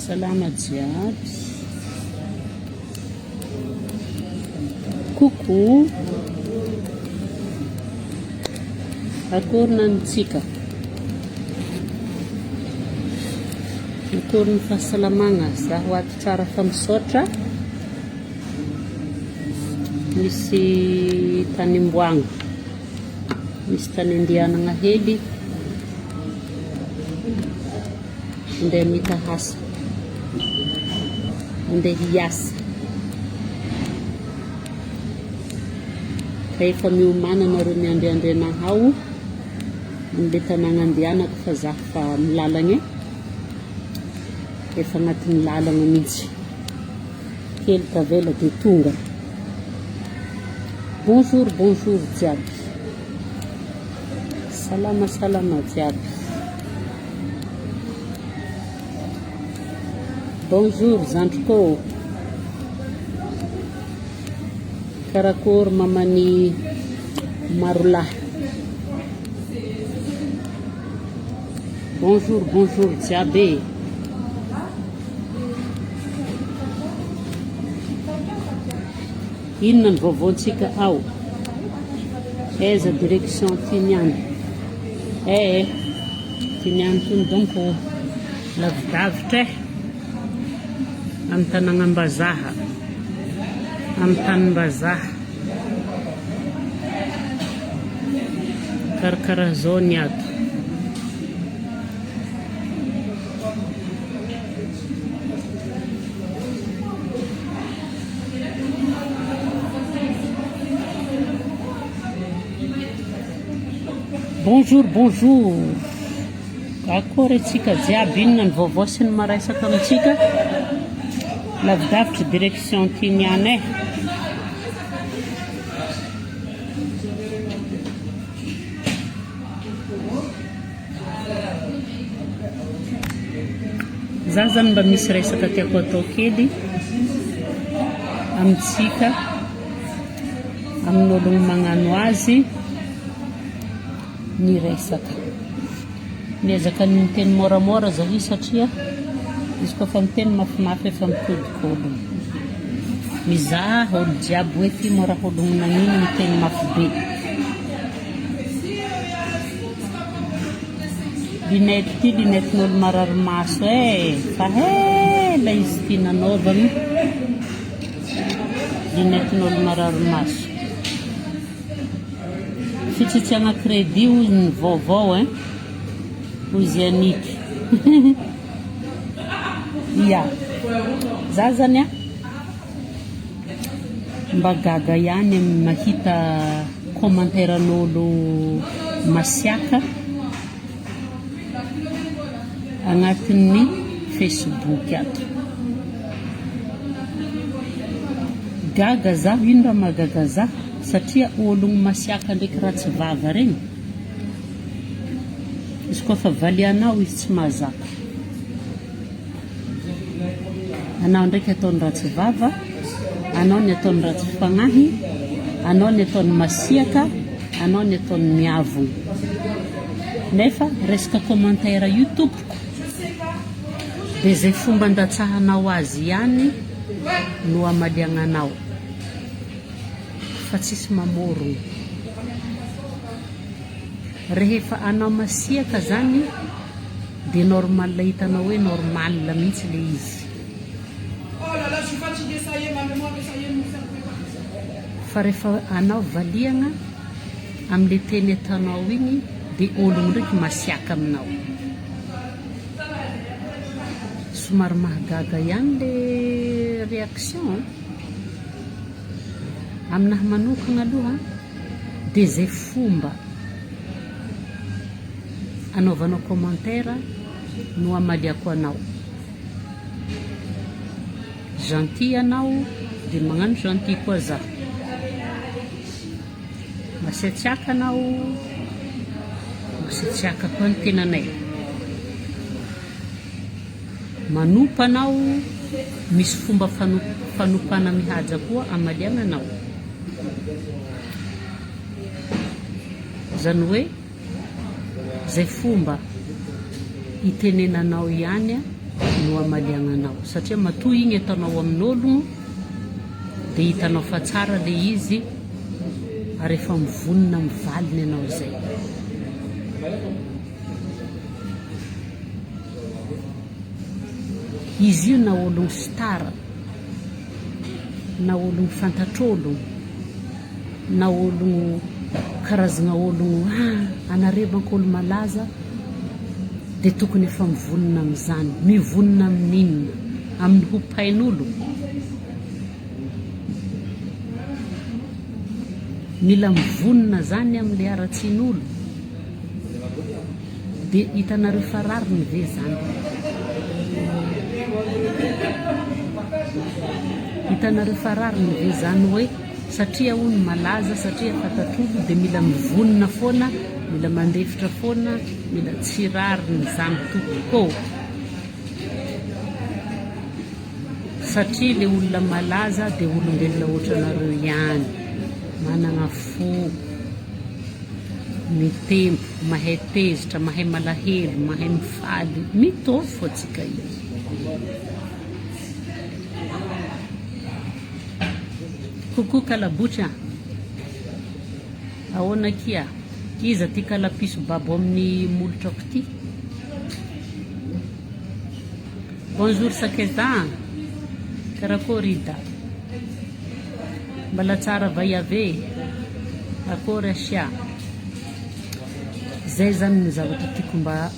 Salama jiaby. Coucou. Akory nanitsika? Akory ny fahasalamagna? Zaho ato tsara fa misaotra. Misy tany imboagna. Misy tany andehanagna hely. Andeha mita asa. Andeha hiasa. Rehefa miomana nareo miandehandehanahao andeha tanàgna andehanako fa zaho fa milalagna efa agnatin'ny lalagna mihitsy kely tavela dia tonga. Bonjour jiaby. Salama jiaby. Bonjour zandrikô. Karakory mamani marolahy. Bonjour jiaby. Inona ny vaovaontsika ao? Aiza direction Tiniany? Tiniany tony donc lavidavitra amin'ny tanàgnam-bazaha. Amin'ny tanim-bazaha. Karakara zao ny ato. Bonjour. Akory antsika jiaby, inona ny vaovao sy ny maraisaka amintsika? Lavidavitra direction Tiniany Za zany mba misy resaka tiako atao kely amintsika amin'ologno magnano azy ny resaka. Miezaka ny miteny moramora za io satria izy koa fa miteny mafimafy efa mitodika ologno. Mizaha olo jiaby hoe ty mora ologno nagnino miteny mafy be. Linetin'olo marary maso fa hela izy ty nanaovagny linetin'olo marary maso. Fitsitiagna crédit hoy ny vaovao hoy izy aniky. Ya za zany mba gaga ihany amin'ny mahita commentaire-n'olo masiaka agnatin'ny Facebook ato. Gaga zaho, ino raha mahagaga zaho? Satria ologno masiaka ndraiky ratsy vava regny, izy koa fa valianao izy tsy mahazaka. Anao ndraiky ataony ratsy vava, anao ny ataony ratsy fagnahy, anao ny ataony masiaka, anao ny ataony miavogno. Nefa resaka commentaire YouTube dia zay fomba andatsahanao azy ihany no amaliagnanao, fa tsisy mamorogno. Rehefa anao masiaka zany dia normal la hitanao hoe normal la mihitsy le izy. Fa rehefa anao valiagna amin'le teny atanao igny dia ologno ndraiky masiaka aminao. Somary mahagaga ihany le réaction aminahy manokagna aloha dia zay fomba anaovanao commentaire no amaliako anao. Gentil anao dia magnano gentil koa zaho. Masiatsiaka anao, masiatsiaka koa ny tenanay. Manopa anao, misy fomba fanopana mihaja koa amaliagna anao. Zany hoe zay fomba itenenanao ihany no amaliagnanao satria matoa igny ataonao amin'ologno dia hitanao fa tsara le izy ary efa mivonona mivaliny ianao zay. Izy io na ologno stara na ologno fantatr'ologno na ologno karazagna ologno anarebank'olo malaza dia tokony efa mivonona amin'izany. Mivonona amin'inona? Amin'ny hopain'olo. Mila mivonona zany amin'le aratsian'olo dia hitanareo fa rariny ve zany? Hitanareo fa rariny ve zany hoe satria hono malaza, satria fantatr'olo dia mila mivonona foana, mila mandefitra foana, mila tsy rariny zany tompoko. Satria le olona malaza dia olombelona ohatranareo ihany, managna fo, mitempo, mahay tezitra, mahay malahelo, mahay mifaly, mitovy fo atsika io. Coucou Kalabotra. Ahoana kia? Iza ty kalapiso babo amin'ny molotrako ty? Bonjour Sakeza. Karakory da? Mbala tsara vaiave? Akory asia? Zay zany ny zavatra tiako mba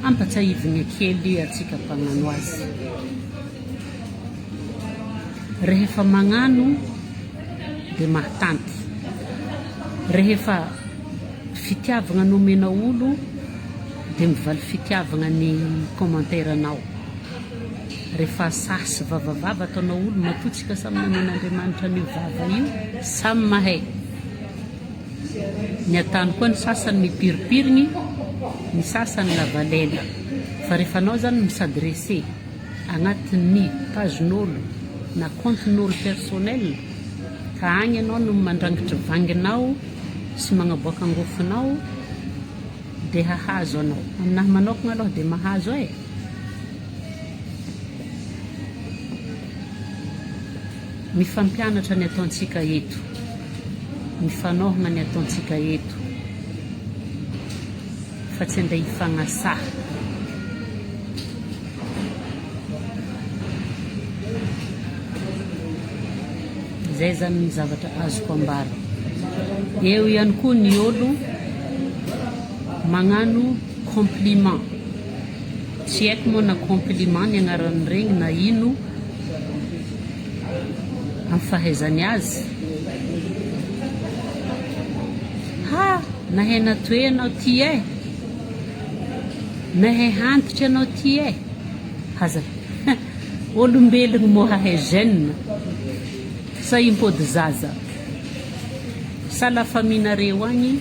ampatsahivigna kely atsika mpagnano azy. Rehefa magnano dia mahtanty. Rehefa fitiavagna nomena olo dia mivaly fitiavagna ny commentaire anao. Rehefa sasy vavavava ataonao olo matotsika samy nanen'Andriamanitra ny vava io samy mahay. Ny atany koa ny sasany mipiripirigny, ny sasany lavalela. Fa rehefa anao zany misadresse agnatin'ny pagen'olo na compten'olo personnel ka agny anao no mandrangitra vanginao sy magnaboaka angofonao dia hahazo anao. Aminahy manokagna aloha dia mahazo e. Mifampianatra ny ataontsika eto, mifanohagna ny ataontsika eto, fa tsy andeha hifagnasaha. Zay zany ny zavatra azoko ambara. Eo ihany koa ny olo magnano compliment. Tsy haiko moa na compliment ny agnaran'iregny na ino amin'ny fahaizany azy. Nahay natoe anao ty e, nahay hantitra anao ty e. Haza olombelogno moa hahay jeune sa impody zaza. Sa la faminareo agny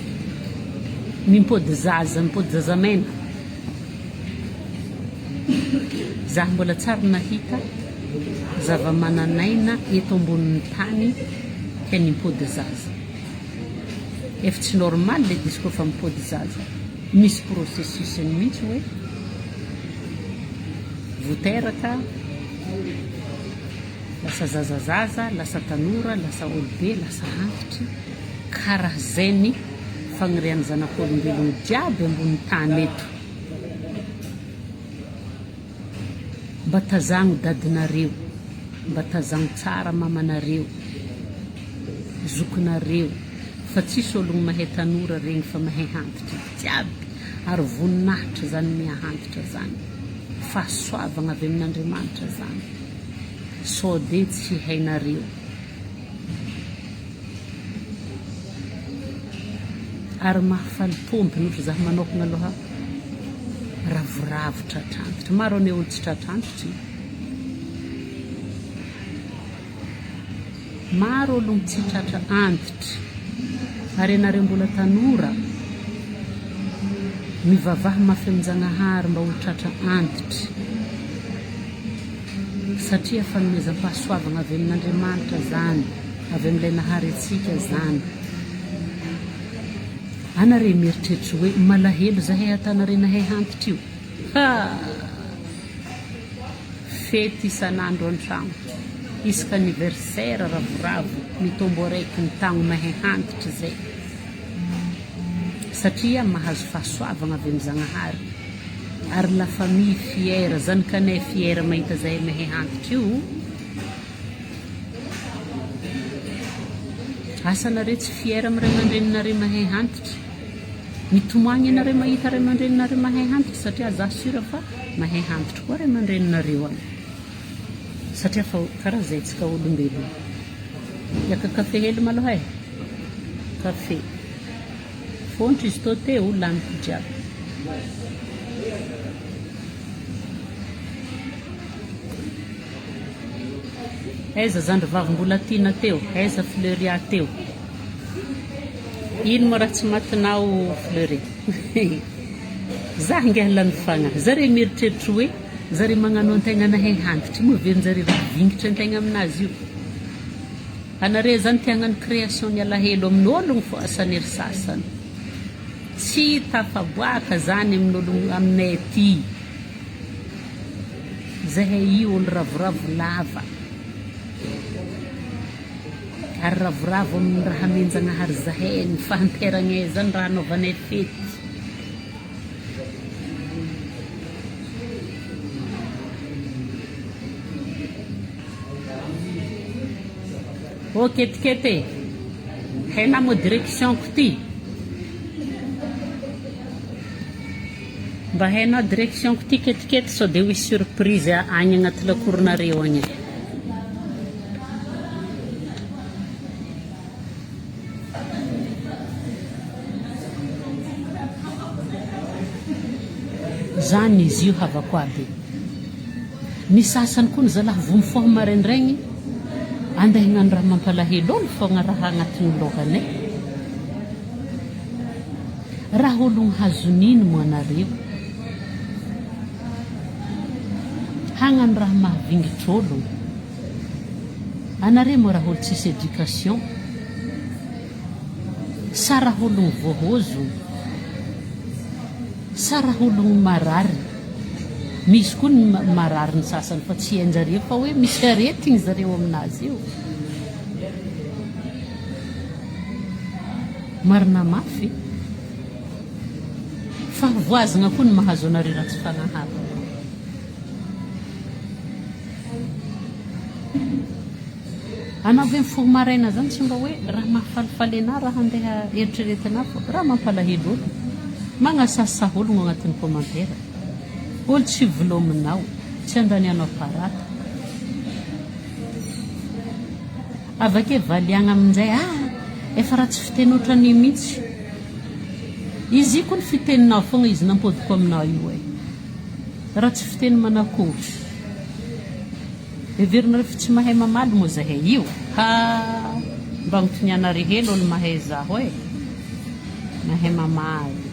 mimpody zaza mena. Zaho mbola tsara nahita zava-mananaina eto ambonin'ny tany ke nimpody zaza. Efa tsy normal le diso kofa mipody zaza. Misy processus mihitsy hoe voteraka, lasa zazazaza, lasa tanora, lasa olobe, lasa antitra. Karaha zay ny fagnirian'ny zanak'olombelogno jiaby ambony tany eto. Mba tazagno dadinareo, mba tazagno tsara mamanareo, zokonareo, fa tsisy ologno mahay tanora regny fa mahay hantitra jiaby. Ary voninahitra zany miahantitra zany, fahasoavagna avy amin'Andriamanitra zany. Sode tsy hainareo. Ary mahafaly tompony ohatra zaho manokagna aloha ravoravo tratrantitra. Maro ane olo tsy tratrantitra. Maro ologno tsy tratra antitra. Ary anareo mbola tanora mivavaha mafy amin'Janahary mba ho tratra antitra. Satria fanomezam-pahasoavagna avy amin'Andriamanitra zany, avy amin'ilay nahary atsika zany. Anare mieritreritra hoe malahelo zahay atanare nahay hantitra io. fety isan'andro an-tragno, isaka anniversaire ravoravo mitombo araiky ny tagno mahay hantitra zay satria mahazo fahasoavagna avy amin'ny Zagnahary ary la famille fière zanakanay fière mahita zay mahay hantitra io. Asanareo tsy fière amin'ny ray aman-dreninareo mahay hantitra, mitomagny ianareo mahita ray aman-dreninareo mahay hantitra satria za sura fa mahay hantitra koa ray aman-dreninareo agny satria fa karaha zay tsika olombelona. Iaka kafe hely maloha e, kafe fontry izy tô teo laniko jiaby. Aiza zandry vavim-bola tiana teo, aiza fleuria teo. Ino moa raha tsy matinao fleury? Za ngeha lany fagnahy, zare mieritreritra hoe zare magnano an-tegna nahay hantitra moa verin-jare raha vingitra an-tegna aminazy io. Anare zany te hagnano création ny alahelo amin'ologno fo asan'ery sasany. Tsy tafaboaka zany amin'ologno aminay aty. Zahay io olo ravoravo lava. Ary ravoravo amin'ny raha amenjagnahary zahay ny fahanteragna zany raha anaovanay fety. Ô ketikety e, hainao mo direction-ko ty? Mba hainao direction-ko ty ketikety sao de hoisy surprise agny agnaty lakoronareo agny. Zany izy io havako aby. Ny sasany koa ny zalahy vo mifoha maraindraigny andeha hagnano raha mampalahelo olo fogna raha agnatin'ny lohanay. Raha ologno hazonino mo anareo, hagnano raha mahavingitra ologno. Anareo mo raha olo tsisy éducation, sa raha ologno vohozo, sa raha ologno marary. Misy koa ny marary ny sasany fa tsy hainjareo fa hoe misy aretigny zareo aminazy io. Marina mafy fa voazagna koa ny mahazo anareo raha tsy fagnahava. Anao ve mifoha maraina zany tsy mba hoe raha mahafalifaly ana raha andeha eritreretina fo raha mampalahelo olo. Magnasasa ologno agnatin'ny commentaire. Olo tsy velominao, tsy andanianao parata. Avake valiagna amin'izay, efa raha tsy fitenotra ny mihitsy. Izy koa ny fiteninao fogna izy nampodiko aminao io e. Raha tsy fiteny manakory. Everinareo fa tsy mahay mamaly moa zahay io. Mba mitonianareo hely olo mahay zaho e. Mahay mamaly.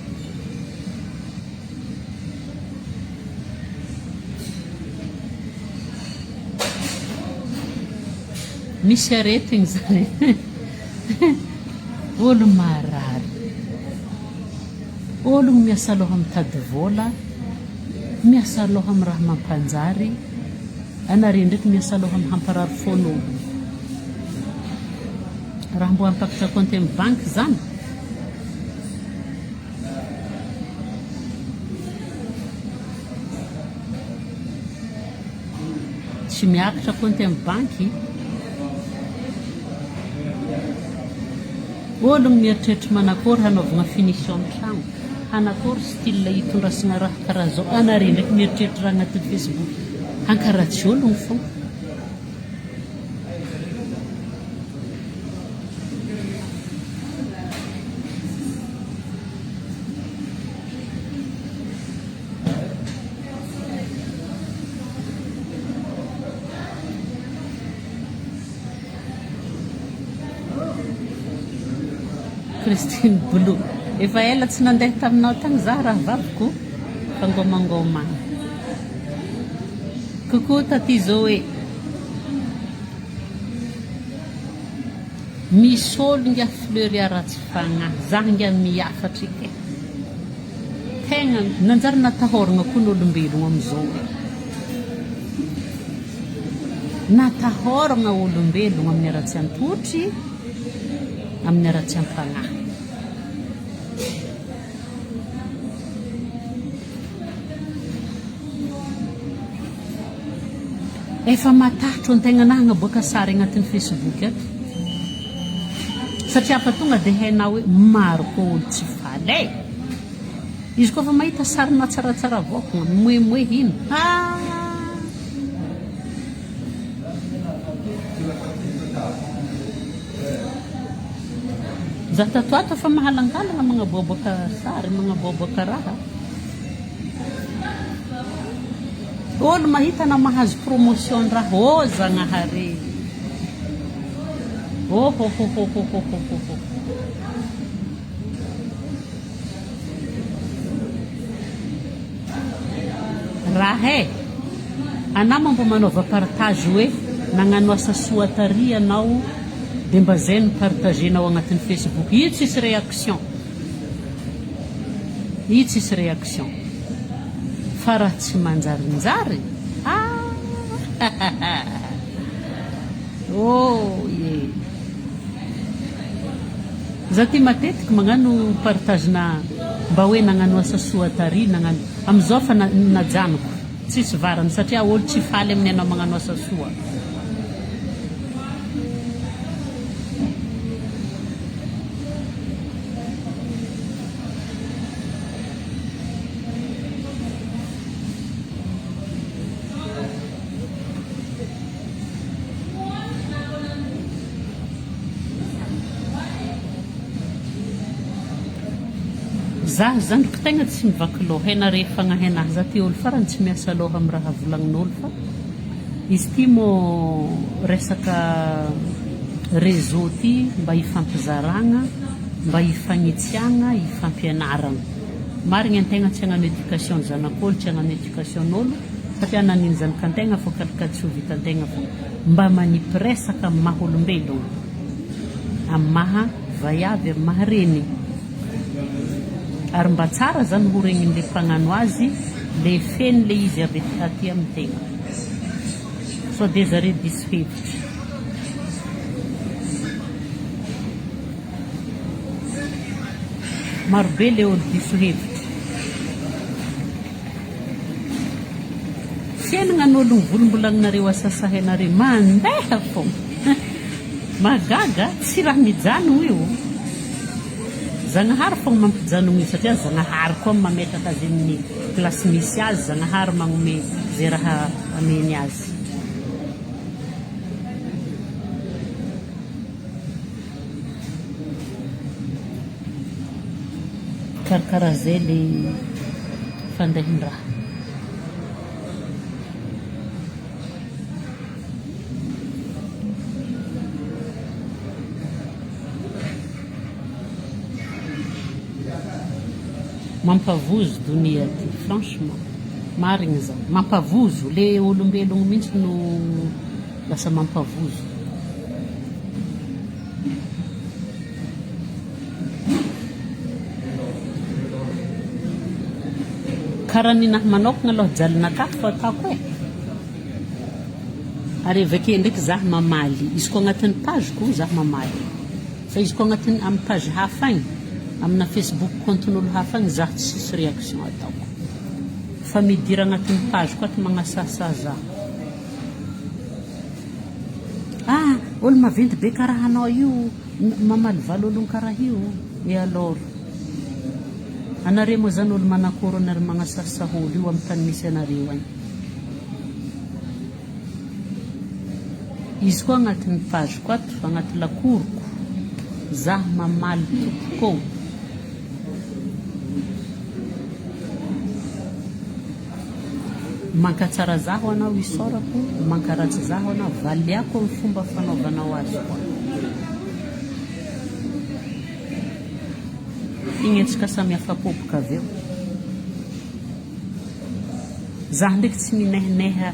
Misy aretigny zany. Olo marary. Olo miasa loha mitady vola, miasa loha amin'ny raha mampanjary, anareo ndraiky miasa loha amin'ny hamparary fon'olo. Raha mbo hampakatra compte amin'ny banky zany. Tsy miakatra compte amin'ny banky. Ologno mieritreritra manakory hanaovagna finition amin'ny tragno, hanakory style hitondrasana raha karaha zao. Anareo ndraiky mieritreritra raha agnatin'ny Facebook hankaratsy ologno fogna. Christine Blue. Efa ela tsy nandeha taminao tagny za raha vaviko fangomangomagna. Coucou Tati Zoé. Misy olo ngia fleuria raha tsy fagnahy. Za ngia miafatra ike. Tegna nanjary natahoragna koa n'olombelogno amizao e. natahoragna olombelogno amin'ny aratsy antotry, amin'ny aratsy am-pagnahy. Efa matahotro an-tegna anahy hagnaboaka sary agnatin'ny Facebook ato. Satria fa tonga dia hainao hoe maro koa olo tsy faly e. Izy koa fa mahita sarina tsaratsara vaokagna moemoe ino. Za tato ato fa mahalangalana magnaboaboaka sary, magnaboaboaka raha. Olo mahita na mahazo promotion raha Zagnahary. Raha anao mba manaova partage hoe nagnano asa soa tary anao dia mba zay no partagenao agnatin'ny Facebook. Io tsisy réaction. Io tsisy réaction. Fa raha tsy manjarinjary. Ye. Za ty matetiky magnano partagena mba hoe nagnano asa soa tary, nagnano amizao fa najanoko tsisy varany satria olo tsy faly amin'ny anao magnano asa soa. Za zandriko tegna tsy mivaky loha, haina rehefa fagnahy za ty olo farany tsy miasa loha amin'ny raha volagnin'olo fa izy ty mo resaka réseau ty mba hifampizaragna, mba hifagnitiagna, hifampianaragna. Marigny an-tegna tsy hagnano éducation zanak'olo, tsy hagnano éducation'olo satria nanino zanakan-tegna fô kalika tsy ho vitan-tegna fô mba manipy-resaka amin'ny maha olombelogno, amin'ny maha vaiavy, amin'ny maha reny. Ary mba tsara zany ho regnin'le mpagnano azy le fen'le izy avy aty amin'ny-tegna. So dia zare diso hevitra. Marobe le olo diso hevitra. Fiainagnan'olo mivolombolagninareo asasahanareo mandeha fogna. Magaga tsy raha mijano io. Zagnahary fogna mampijanona io satria Zagnahary koa mametraka azy amin'ny plasy misy azy, Zagnahary magnome zay raha ameny azy. Karakara zay le fandehan-draha. Mampavozo dunia ty, franchement. Marigny zany. Mampavozo. Le olombelogno mihitsy no lasa mampavozo. Karaha ninahy manokagna aloha jalinakahy fa ataoko e. Ary avake ndraiky zaho mamaly. Izy koa agnatin'ny page-ko zaho mamaly. Fa izy koa agnatin'ny amin'ny page hafa agny, amina Facebook compte-n'olo hafa agny zaho tsisy réaction ataoko. Fa midira agnatin'ny page koa ty magnasasa zaho. Olo maventy be karaha anao io, mamaly valologno karaha io. Et alors, anareo moa zany olo manakoro anareo magnasasa olo io amin'ny tany misy anareo agny. Izy koa agnatin'ny page koa ty, agnaty lakoroko, zaho mamaly tompoko. Mankatsara zaho anao isorako, mankaratsy zaho anao, valiako amin'ny fomba fanaovanao azy koa. Igny antsika samy hafa popoka aveo. Zaho ndraiky tsy minehineha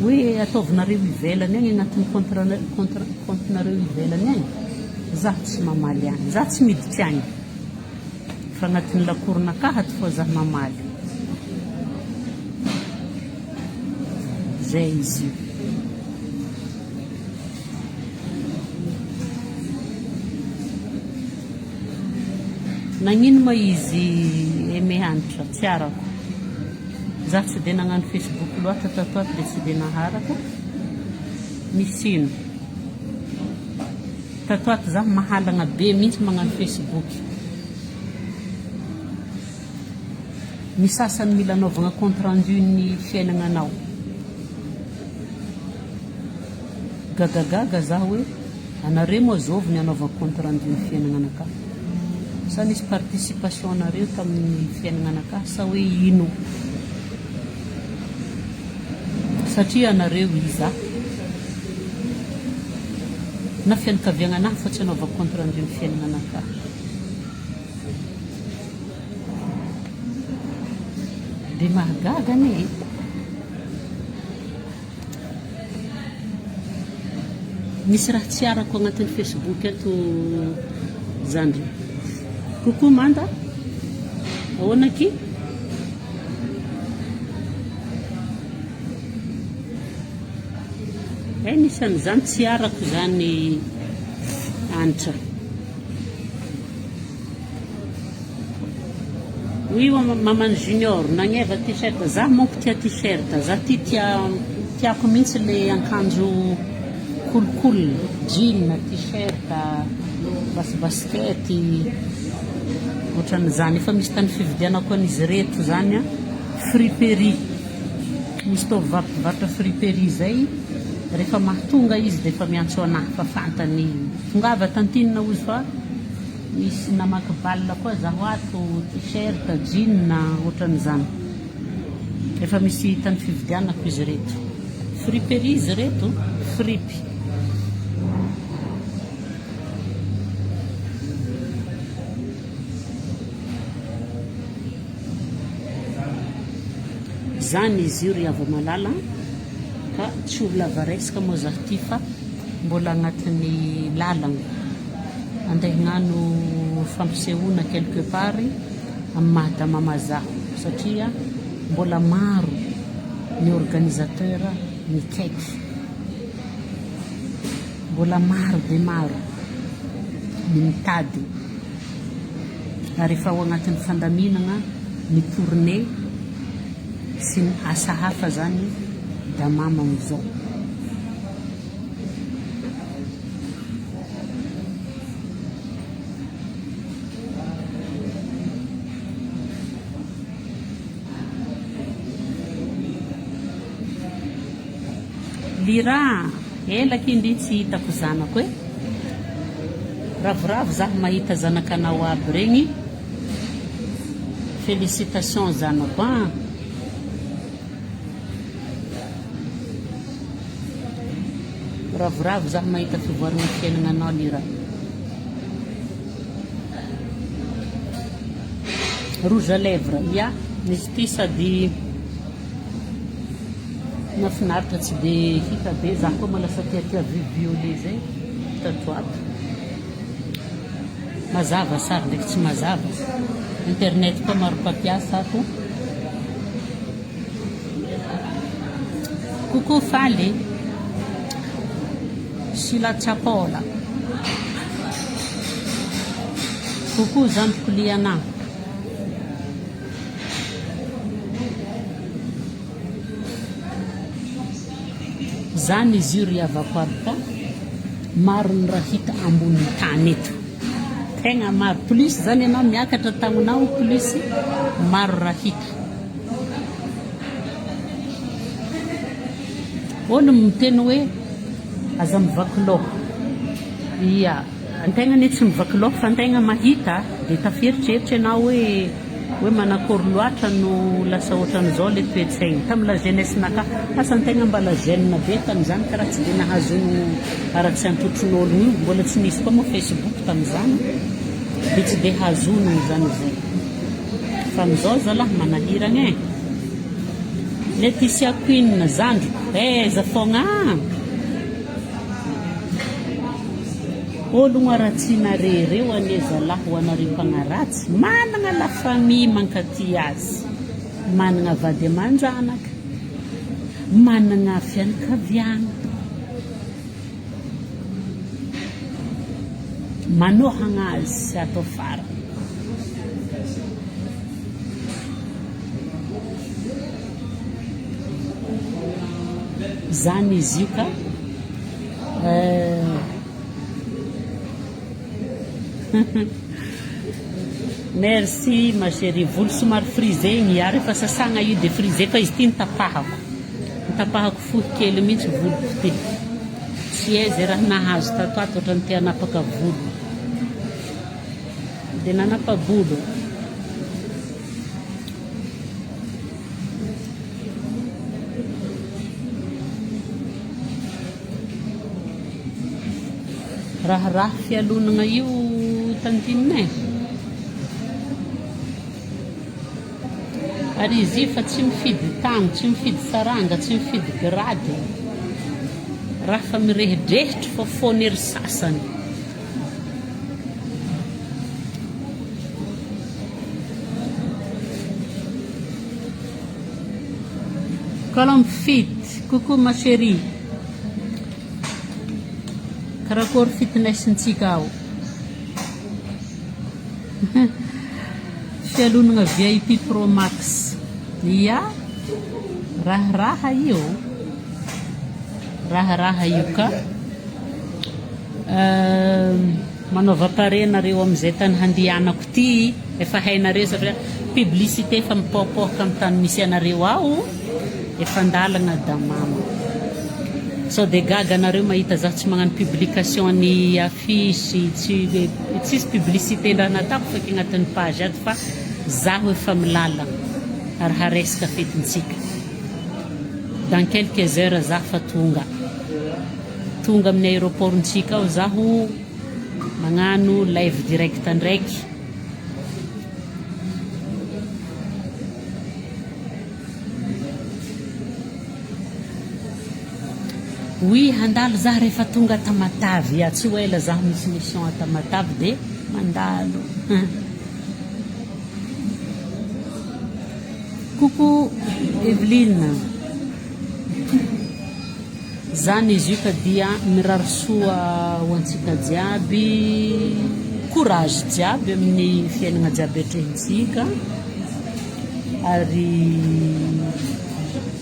hoe ataovinareo ivelany agny agnatin'ny compte-nareo ivelany agny. Zaho tsy mamaly agny, zaho tsy miditra agny. Fa agnatin'ny lakoronakahy aty fô zaho mamaly. Zay izy io. nagnino ma izy emehanitra tsy arako za tsy dia nagnano Facebook loatra tatoato dia tsy dia naharaka misy ino tatoato za mahalagna be mihitsy magnano Facebook ny sasany mila anaovagna compte rendu ny fiainagnanao gagagaga za hoe anareo moa zovy ny anaovagna compte rendu ny fiainagnanaka sa nisy participation anareo tamin'ny fiainagnanaka sa hoe ino satria anareo iza na fianakaviagnanahy fa tsy anaovagna compte rendu ny fiainagnanaka dia mahagaga ane misy raha tsy arako agnatin'ny Facebook eto zandry coucou manda ahoana ky nisan'izany tsy arako zany anitra oui maman junior nagneva t-shirt za monko tia t-shirt za tiako mihitsy le akanjo cool jean t-shirt baskety ohatran'izany efa misy tany fividianako an'izy reto zany a friperie misy tovavarotra friperie zay rehefa mahatonga izy dia efa miantso anahy fa fantany tongava tantinina ozy fa misy namaky balle koa zaho ato t-shirt jean ohatran'izany efa misy tany fividianako izy reto friperie izy reto fripy zany izy io ry ava malala ka tsy olona varesaka moa zaho ty fa mbola agnatin'ny lalagna andehagnano fampisehoana quelque part amin'ny mahdamama zaho satria mbola maro ny organisateur mikaiky mbola maro dia maro ny mitady ary efa ao agnatin'ny fandaminana ny tournée sy ny asa hafa zany da mama amizao lira elaky indry tsy hitako zanako ravoravo zaho mahita zanakanao aby regny félicitations zanako ravoravo zaho mahita fivoarana fiainagnanao lira rouge à lèvres ia izy ty sady nafinaritra tsy dia hita be zaho koa malasa tia violet zay tatoato mazava sary ndraiky tsy mazava internet koa maro mpampiasa ato coucou faly Sila Chapola coucou zandriko liana zany izy io ry avako aby ka maro ny raha hita ambonin'ny tany eto tegna maro plus zany ianao miakatra taminao plus maro raha hita olo miteny hoe aza mivaky loko ia antegna ny tsy mivaky loko fa antegna mahita dia tafieritreritry ianao hoe manakory loatra no lasa ohatran'izao le toetsaigny tamin'ny la jeunesse naka asa antegna mbala jeune be tamin'izany ka raha tsy dia nahazono araky tsy antotron'olo io mbola tsy nisy koa moa Facebook tamin'izany dia tsy dia hazono zany zay fa amizao zalahy manahiragna Laetitia Queen zandriko za fogna ologno aratsinareo ane zalahy ho anareo mpagnaratsy managna la famille mankaty azy managna vady aman-janaka managna fianakaviana manohagna azy sy atao farany zany izy io ka merci ma chérie, volo somary frisé miary efa sasagna io de frisé fa izy ty nitapahako fohy kely mihitsy voloko ty, tsy hay zay raha nahazo tatoato ohatrany te hanapaka volo de nanapa-bolo. Raha fialonagna io tantinay ary izy fa tsy mifidy tagno, tsy mifidy saranga, tsy mifidy grady, raha fa mirehidrehitra fa foana ery sasany. Colombe fit, coucou ma chérie. Karakory fitness-ntsika ao. Fialonagna VIP Pro Max. Ya, raha io. Raha io ka. Manaova pare nareo amizay tany handianako ty, efa hainareo satria publicité efa mipoapoaka amin'ny tany misy anareo ao, efa andalana da mama. So de gaga nareo mahita zaho tsy magnano publication ny affiche, tsisy publicité ndraha natako fa agnatin'ny page ato fa zaho efa milala ary haresaka fetintsika. Dans quelques heures zaho fa tonga amin'ny aéroportintsika ao zaho magnano live direct ndraiky. Oui, handalo zaho rehefa tonga Tamatavy, tsy ho ela zaho misy mission à Tamatavy de mandalo. Coucou Evelyne. Zany izy io ka dia mirary soa ho antsika jiaby, courage jiaby amin'ny fiainana jiaby atrehintsika ary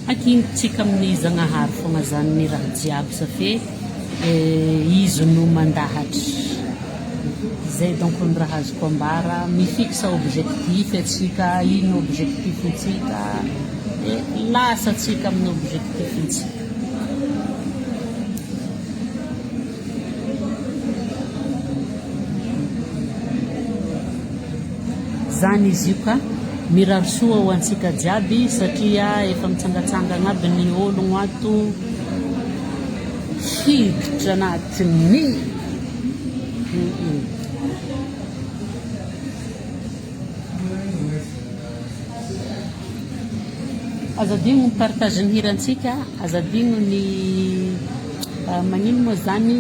akintsika amin'ny Zagnahary fogna zany ny raha jiaby safe izy no mandahatra. Zay donc ny raha azoko ambara, mifixa objectif atsika, ino objectifintsika lasa atsika amin'ny objectifintsika. Zany izy io ka mirary soa ho antsika jiaby satria efa mitsangatsangana aby ny ologno ato hiditra anatiny azadigno ny partage ny hirantsika, azadigno ny magnino moa zany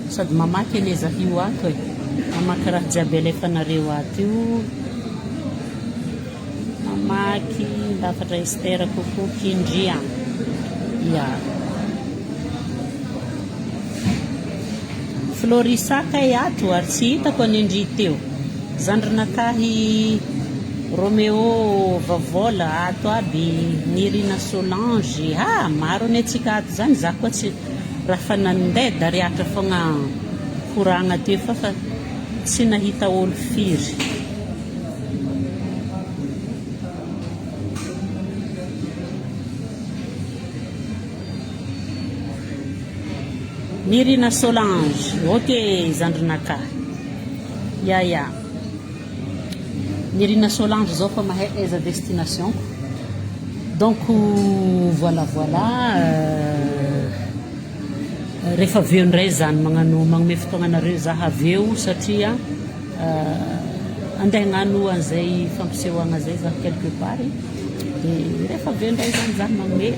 sady mamaky aneza io ato mamaky raha jiaby alefanareo ato io, mamaky Ndafatra Esther Coco Kindria. Ya Florisaka ato ary tsy hitako anindry teo. Zandrinakahy Romeo Vavola ato aby, Nirina Solange, maro ny atsika ato zany, za koa tsy raha fa nandeha da riatra fogna koragna teo fa tsy nahita olo firy. Nirina Solange, ok zandrinakahy. Ya Nirina Solange zao fa mahay aiza destination. Donc voilà rehefa aveo ndray zany magnome fotoagnanareo zaho aveo satria andeha hagnano an'izay fampisehoagna zay zaho quelque part de rehefa aveo ndray zany zaho magnome